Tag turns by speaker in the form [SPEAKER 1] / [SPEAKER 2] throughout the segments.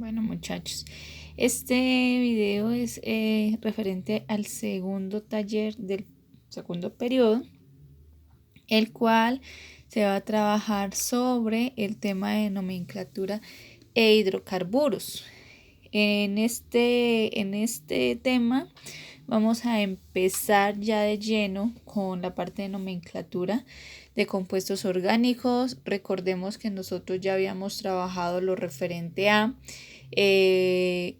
[SPEAKER 1] Bueno, muchachos, este video es referente al segundo taller del segundo periodo, el cual se va a trabajar sobre el tema de nomenclatura e hidrocarburos. En este tema vamos a empezar ya de lleno con la parte de nomenclatura de compuestos orgánicos. Recordemos que nosotros ya habíamos trabajado lo referente a qué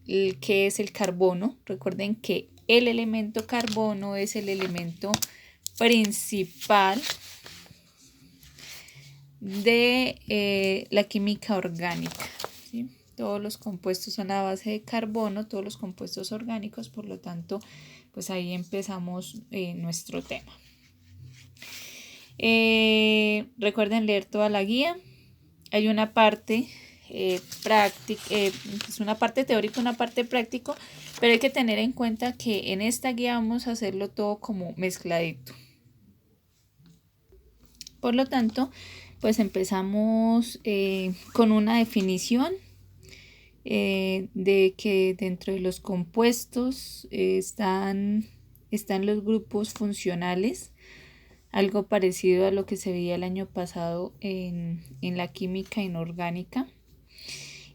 [SPEAKER 1] es el carbono. Recuerden que el elemento carbono es el elemento principal de la química orgánica, ¿sí? Todos los compuestos son a base de carbono, todos los compuestos orgánicos, por lo tanto, pues ahí empezamos nuestro tema. Recuerden leer toda la guía. Hay una parte práctica, es una parte teórica, una parte práctica, pero hay que tener en cuenta que en esta guía vamos a hacerlo todo como mezcladito. Por lo tanto, pues empezamos con una definición de que dentro de los compuestos están los grupos funcionales, algo parecido a lo que se veía el año pasado en la química inorgánica.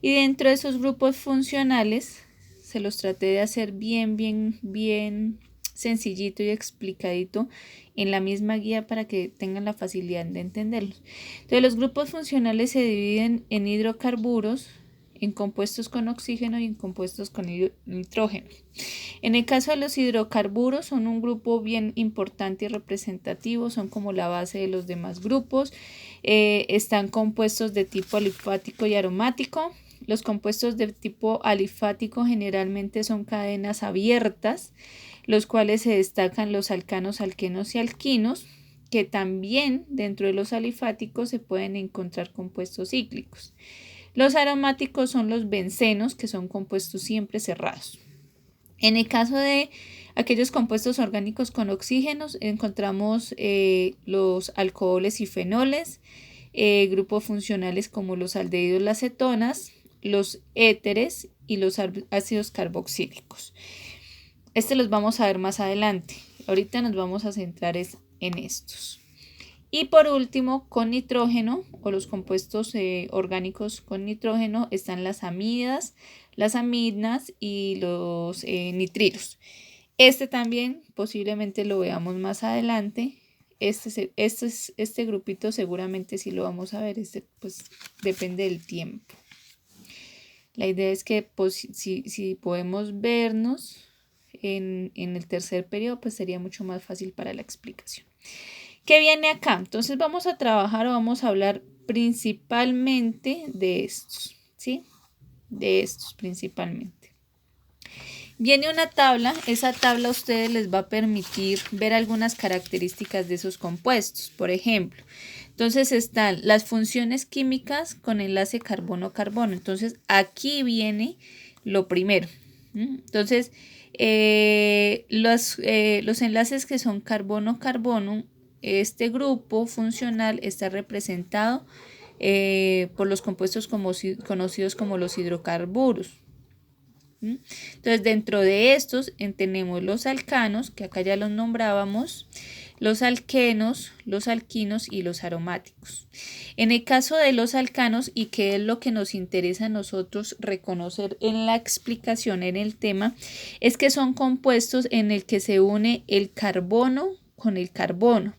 [SPEAKER 1] Y dentro de esos grupos funcionales se los traté de hacer bien sencillito y explicadito en la misma guía para que tengan la facilidad de entenderlos. Entonces, los grupos funcionales se dividen en hidrocarburos, en compuestos con oxígeno y en compuestos con nitrógeno. En el caso de los hidrocarburos, son un grupo bien importante y representativo, son como la base de los demás grupos. Están compuestos de tipo alifático y aromático. Los compuestos de tipo alifático generalmente son cadenas abiertas, los cuales se destacan los alcanos, alquenos y alquinos, que también dentro de los alifáticos se pueden encontrar compuestos cíclicos. Los aromáticos son los bencenos, que son compuestos siempre cerrados. En el caso de aquellos compuestos orgánicos con oxígenos, encontramos los alcoholes y fenoles, grupos funcionales como los aldehídos, las cetonas, los éteres y los ácidos carboxílicos. Los vamos a ver más adelante. Ahorita nos vamos a centrar en estos. Y por último, con nitrógeno o los compuestos orgánicos con nitrógeno están las amidas, las amidnas y los nitrilos. También posiblemente lo veamos más adelante. Este grupito seguramente sí lo vamos a ver. Pues depende del tiempo. La idea es que pues, si podemos vernos en el tercer periodo, pues sería mucho más fácil para la explicación. ¿Qué viene acá? Entonces vamos a trabajar o vamos a hablar principalmente de estos, ¿sí? De estos principalmente. Viene una tabla, esa tabla a ustedes les va a permitir ver algunas características de esos compuestos. Por ejemplo, entonces están las funciones químicas con enlace carbono-carbono. Entonces aquí viene lo primero. Entonces los enlaces que son carbono-carbono, este grupo funcional está representado por los compuestos conocidos como los hidrocarburos. Entonces dentro de estos tenemos los alcanos, que acá ya los nombrábamos, los alquenos, los alquinos y los aromáticos. En el caso de los alcanos, y que es lo que nos interesa a nosotros reconocer en la explicación en el tema, es que son compuestos en el que se une el carbono con el carbono.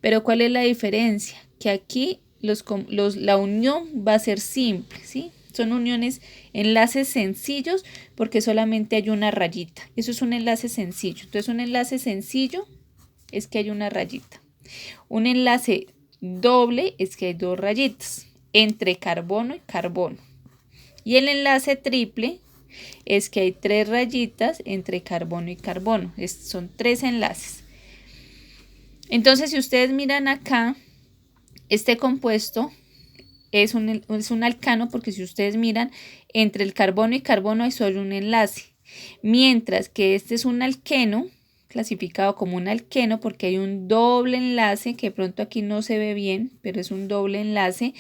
[SPEAKER 1] Pero ¿cuál es la diferencia? Que aquí la unión va a ser simple, ¿sí? Son uniones, enlaces sencillos, porque solamente hay una rayita. Eso es un enlace sencillo. Entonces, un enlace sencillo es que hay una rayita. Un enlace doble es que hay dos rayitas entre carbono y carbono. Y el enlace triple es que hay tres rayitas entre carbono y carbono. Son tres enlaces. Entonces, si ustedes miran acá, este compuesto es un alcano, porque si ustedes miran, entre el carbono y carbono hay solo un enlace, mientras que este es un alqueno, clasificado como un alqueno porque hay un doble enlace, que de pronto aquí no se ve bien, pero es un doble enlace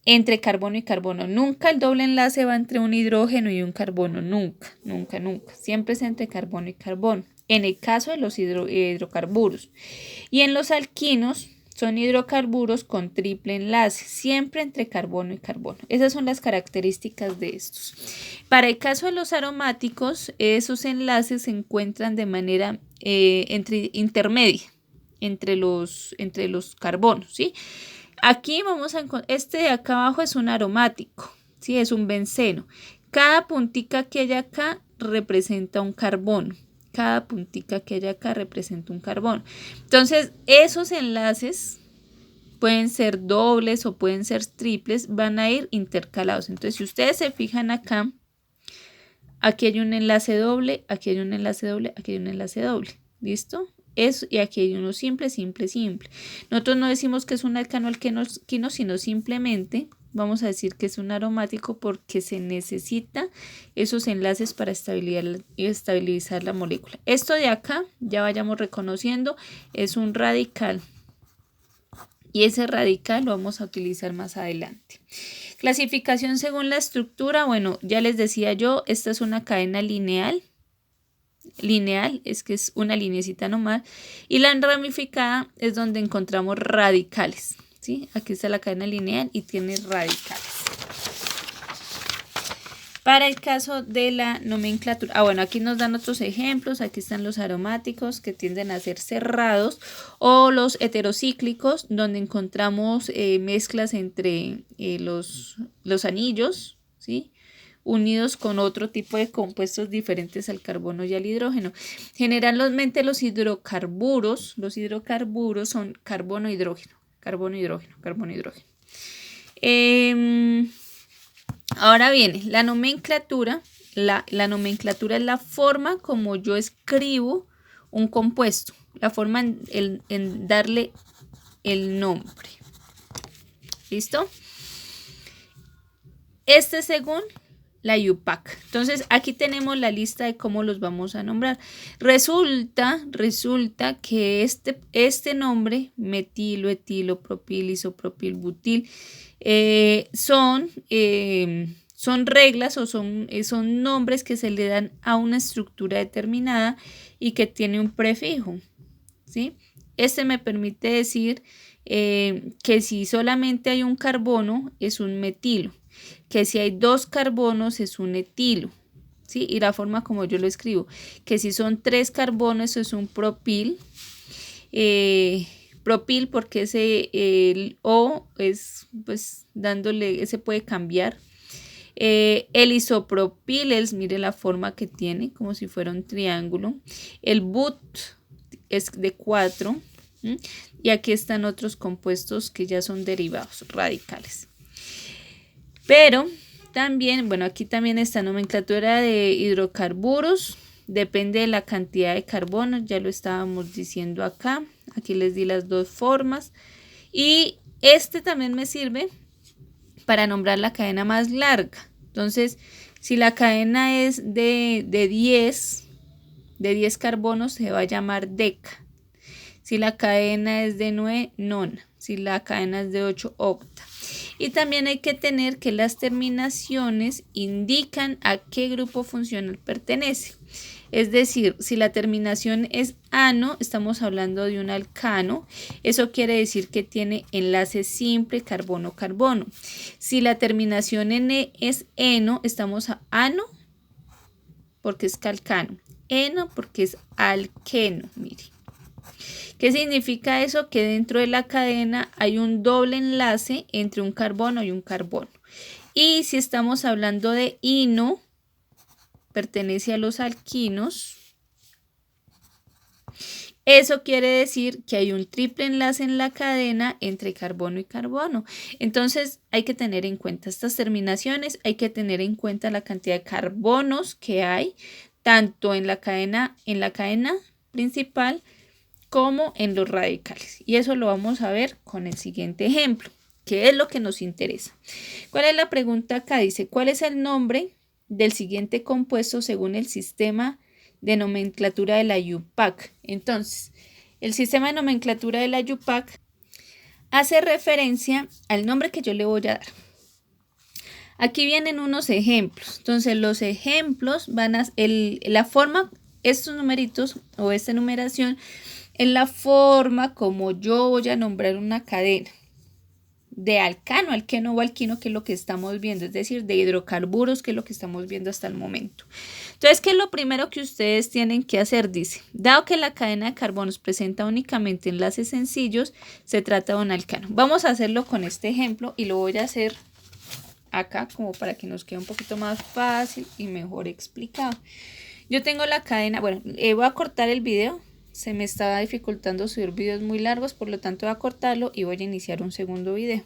[SPEAKER 1] entre carbono y carbono. Nunca el doble enlace va entre un hidrógeno y un carbono, nunca, nunca, nunca. Siempre es entre carbono y carbono, en el caso de los hidrocarburos. Y en los alquinos son hidrocarburos con triple enlace, siempre entre carbono y carbono. Esas son las características de estos. Para el caso de los aromáticos, esos enlaces se encuentran de manera intermedia entre los carbonos, ¿sí? Aquí vamos a encontrar, este de acá abajo es un aromático, ¿sí? Es un benceno. Cada puntica que hay acá representa un carbono. Cada puntica que hay acá representa un carbono. Entonces, esos enlaces pueden ser dobles o pueden ser triples, van a ir intercalados. Entonces, si ustedes se fijan acá, aquí hay un enlace doble, aquí hay un enlace doble, aquí hay un enlace doble. ¿Listo? Eso, y aquí hay uno simple, simple, simple. Nosotros no decimos que es un alcano alquino, sino simplemente vamos a decir que es un aromático porque se necesita esos enlaces para estabilizar la molécula. Esto de acá, ya vayamos reconociendo, es un radical. Y ese radical lo vamos a utilizar más adelante. Clasificación según la estructura. Bueno, ya les decía yo, esta es una cadena lineal. Lineal es que es una linecita nomás, y la ramificada es donde encontramos radicales, ¿sí? Aquí está la cadena lineal y tiene radicales. Para el caso de la nomenclatura, bueno, aquí nos dan otros ejemplos. Aquí están los aromáticos que tienden a ser cerrados, o los heterocíclicos, donde encontramos mezclas entre los anillos, ¿sí? Unidos con otro tipo de compuestos diferentes al carbono y al hidrógeno. Generalmente los hidrocarburos son carbono, hidrógeno, carbono, hidrógeno, carbono, hidrógeno. Ahora viene la nomenclatura. La nomenclatura es la forma como yo escribo un compuesto, la forma en darle el nombre. ¿Listo? Este según la IUPAC. Entonces, aquí tenemos la lista de cómo los vamos a nombrar. Resulta que este nombre, metilo, etilo, propil, isopropil, butil, son reglas o son nombres que se le dan a una estructura determinada y que tiene un prefijo, ¿sí? Este me permite decir que si solamente hay un carbono, es un metilo. Que si hay dos carbonos es un etilo, ¿sí? Y la forma como yo lo escribo, que si son 3 carbonos es un propil, propil porque el O es pues dándole, ese puede cambiar. El isopropil mire la forma que tiene, como si fuera un triángulo. El but es de 4, y aquí están otros compuestos que ya son derivados radicales. Pero también, bueno, aquí también está nomenclatura de hidrocarburos, depende de la cantidad de carbono, ya lo estábamos diciendo acá. Aquí les di las dos formas. Y este también me sirve para nombrar la cadena más larga. Entonces, si la cadena es de 10 carbonos, se va a llamar deca. Si la cadena es de 9, nona. Si la cadena es de 8, octa. Y también hay que tener que las terminaciones indican a qué grupo funcional pertenece. Es decir, si la terminación es ano, estamos hablando de un alcano. Eso quiere decir que tiene enlace simple carbono-carbono. Si la terminación en E es eno, estamos a ano porque es calcano. Eno porque es alqueno, mire. ¿Qué significa eso? Que dentro de la cadena hay un doble enlace entre un carbono y un carbono. Y si estamos hablando de ino, pertenece a los alquinos. Eso quiere decir que hay un triple enlace en la cadena entre carbono y carbono. Entonces hay que tener en cuenta estas terminaciones, hay que tener en cuenta la cantidad de carbonos que hay, tanto en la cadena principal como en los radicales. Y eso lo vamos a ver con el siguiente ejemplo, que es lo que nos interesa. ¿Cuál es la pregunta acá? Dice, ¿cuál es el nombre del siguiente compuesto según el sistema de nomenclatura de la IUPAC? Entonces, el sistema de nomenclatura de la IUPAC hace referencia al nombre que yo le voy a dar. Aquí vienen unos ejemplos. Entonces los ejemplos van a, la forma, estos numeritos o esta numeración es la forma como yo voy a nombrar una cadena de alcano, alqueno o alquino, que es lo que estamos viendo, es decir, de hidrocarburos, que es lo que estamos viendo hasta el momento. Entonces, ¿qué es lo primero que ustedes tienen que hacer? Dice, dado que la cadena de carbonos presenta únicamente enlaces sencillos, se trata de un alcano. Vamos a hacerlo con este ejemplo y lo voy a hacer acá como para que nos quede un poquito más fácil y mejor explicado. Yo tengo la cadena, bueno, voy a cortar el video. Se me estaba dificultando subir videos muy largos, por lo tanto voy a cortarlo y voy a iniciar un segundo video.